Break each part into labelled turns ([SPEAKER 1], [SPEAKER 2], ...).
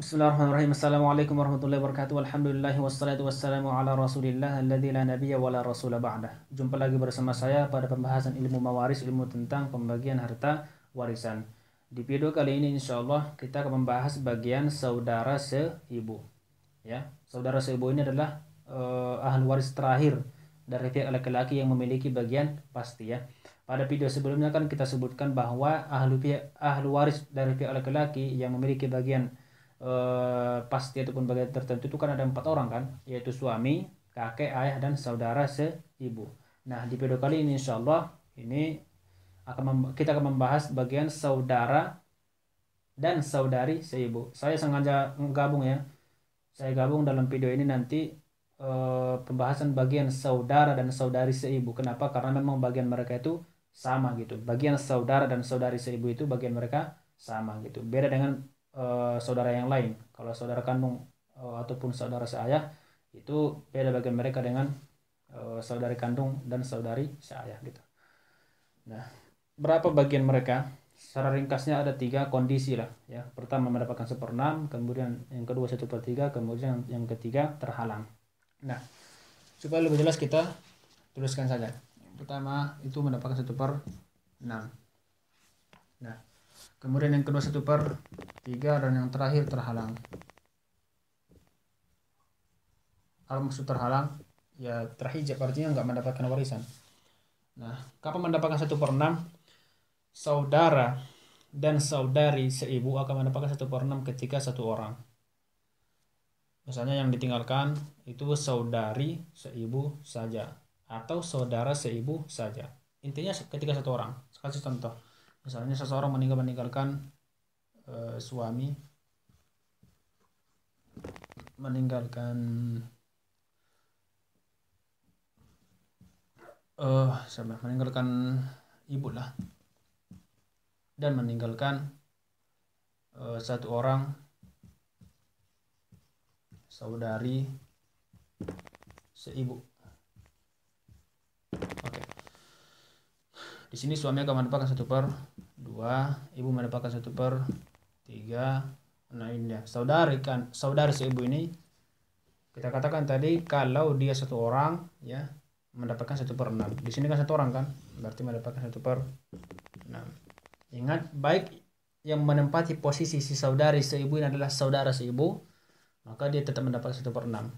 [SPEAKER 1] Bismillahirrahmanirrahim. Assalamualaikum warahmatullahi wabarakatuh. Alhamdulillah wassalatu wassalamu ala Rasulillah alladzi la nabiyya wala rasula ba'dah. Jumpa lagi bersama saya pada pembahasan ilmu mawaris, ilmu tentang pembagian harta warisan. Di video kali ini insyaallah kita akan membahas bagian saudara seibu. Ya, saudara seibu ini adalah ahli waris terakhir dari pihak laki-laki yang memiliki bagian pasti ya. Pada video sebelumnya kan kita sebutkan bahwa ahli waris dari pihak laki-laki yang memiliki bagian pasti ataupun bagian tertentu itu kan ada 4 orang kan, yaitu suami, kakek, ayah, dan saudara seibu. Nah, di video kali ini insyaallah ini kita akan membahas bagian saudara dan saudari seibu. Saya sengaja gabung ya. Saya gabung dalam video ini nanti pembahasan bagian saudara dan saudari seibu. Kenapa? Karena memang bagian mereka itu sama gitu. Bagian saudara dan saudari seibu itu bagian mereka sama gitu. Beda dengan saudara yang lain. Kalau saudara kandung ataupun saudara seayah itu beda bagian mereka dengan saudari kandung dan saudari seayah gitu. Nah, berapa bagian mereka? Secara ringkasnya ada 3 kondisi lah ya. Pertama mendapatkan 1/6, kemudian yang kedua 1/3, kemudian yang ketiga terhalang. Nah, supaya lebih jelas kita tuliskan saja. Yang pertama itu mendapatkan 1/6. Nah, kemudian yang kedua 1/3 dan yang terakhir terhalang. Kalau maksud terhalang ya terhijab, artinya nggak mendapatkan warisan. Nah, kapan mendapatkan 1/6? Saudara dan saudari seibu akan mendapatkan 1/6 ketika 1 orang. Misalnya yang ditinggalkan itu saudari seibu saja atau saudara seibu saja. Intinya ketika 1 orang. Kasih contoh. Misalnya seseorang meninggalkan suami, meninggalkan ibu lah, dan meninggalkan 1 orang saudari seibu. Oke. Di sini suami akan mendapatkan 1/2, ibu mendapatkan 1/3. Nah, ini ya. Saudari seibu ini kita katakan tadi kalau dia 1 orang ya mendapatkan 1/6. Di sini kan 1 orang kan, berarti mendapatkan 1/6. Ingat, baik yang menempati posisi si saudari seibu ini adalah saudara seibu, maka dia tetap mendapat 1/6.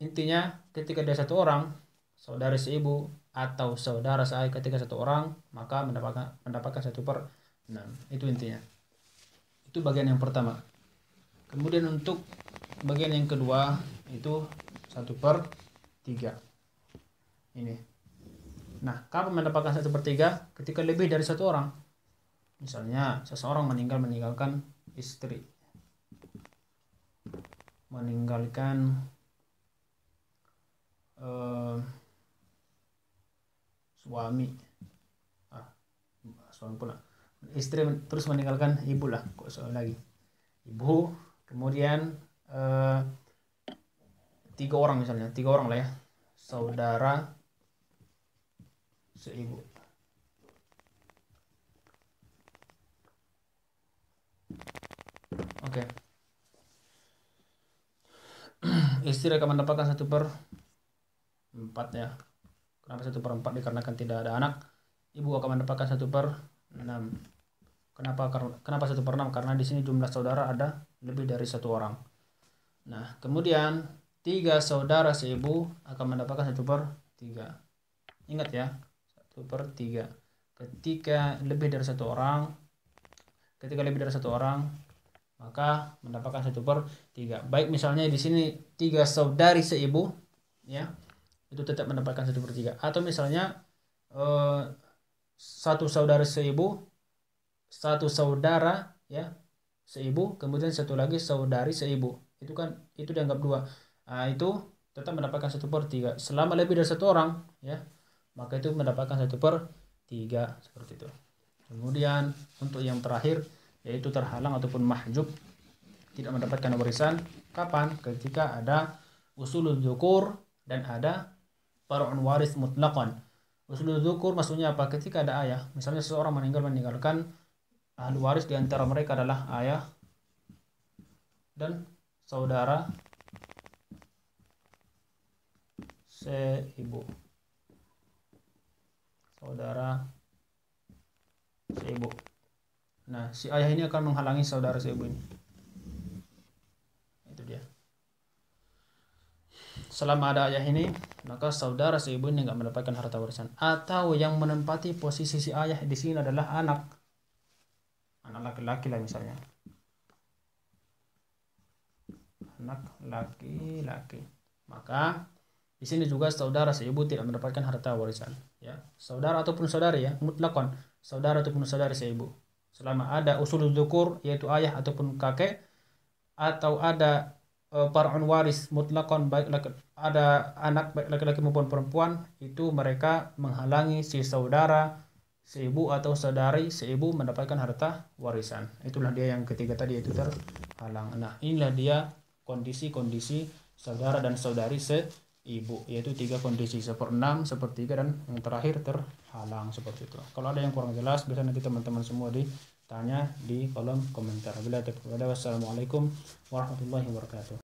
[SPEAKER 1] Intinya ketika dia 1 orang, saudari seibu atau saudara seayah ketika 1 orang, maka mendapatkan 1/6. Itu intinya. Itu bagian yang pertama. Kemudian untuk bagian yang kedua itu 1/3. Ini. Nah, kapan mendapatkan 1/3? Ketika lebih dari 1 orang. Misalnya seseorang meninggalkan istri, meninggalkan suami, suami pula, istri terus meninggalkan ibu lah, kok soal lagi ibu, kemudian 3 orang misalnya, 3 orang lah ya, saudara seibu. Oke. Istri akan mendapatkan 1/4 ya. Kenapa 1/4? Dikarenakan tidak ada anak. Ibu akan mendapatkan 1/6. Kenapa 1/6? Karena di sini jumlah saudara ada lebih dari 1 orang. Nah, kemudian 3 saudara seibu akan mendapatkan 1/3. Ingat ya, 1/3. Ketika lebih dari 1 orang, maka mendapatkan 1/3. Baik misalnya di sini 3 saudari seibu ya, itu tetap mendapatkan 1/3. Atau misalnya 1 saudara seibu, 1 saudara ya seibu, kemudian 1 lagi saudari seibu. Itu dianggap 2. Nah, itu tetap mendapatkan 1/3. Selama lebih dari 1 orang ya, maka itu mendapatkan 1/3 seperti itu. Kemudian untuk yang terakhir yaitu terhalang ataupun mahjub, tidak mendapatkan warisan. Kapan? Ketika ada usulul dzukur dan ada far'un waris mutlaqan. Usulul dzukur maksudnya apa? Ketika ada ayah, misalnya seseorang meninggalkan ahli waris di antara mereka adalah ayah, dan saudara seibu. Saudara seibu. Nah, si ayah ini akan menghalangi saudara seibu ini. Itu dia. Selama ada ayah ini, maka saudara seibu ini nggak mendapatkan harta warisan. Atau yang menempati posisi si ayah di sini adalah anak laki-laki lah misalnya. Anak laki-laki. Maka di sini juga saudara seibu tidak mendapatkan harta warisan, ya. Saudara ataupun saudari, ya, mutlakon, saudara ataupun saudari seibu. Selama ada usul dzukur yaitu ayah ataupun kakek, atau ada far'un waris mutlakon, baik ada anak baik laki-laki maupun perempuan, itu mereka menghalangi si saudara seibu atau saudari seibu mendapatkan harta warisan. Itulah dia yang ketiga tadi, yaitu terhalang. Nah, inilah dia kondisi-kondisi saudara dan saudari seibu, yaitu 3 kondisi, 1/6, 1/3, dan yang terakhir terhalang, seperti itu. Kalau ada yang kurang jelas, bisa nanti teman-teman semua ditanya di kolom komentar. Wassalamualaikum warahmatullahi wabarakatuh.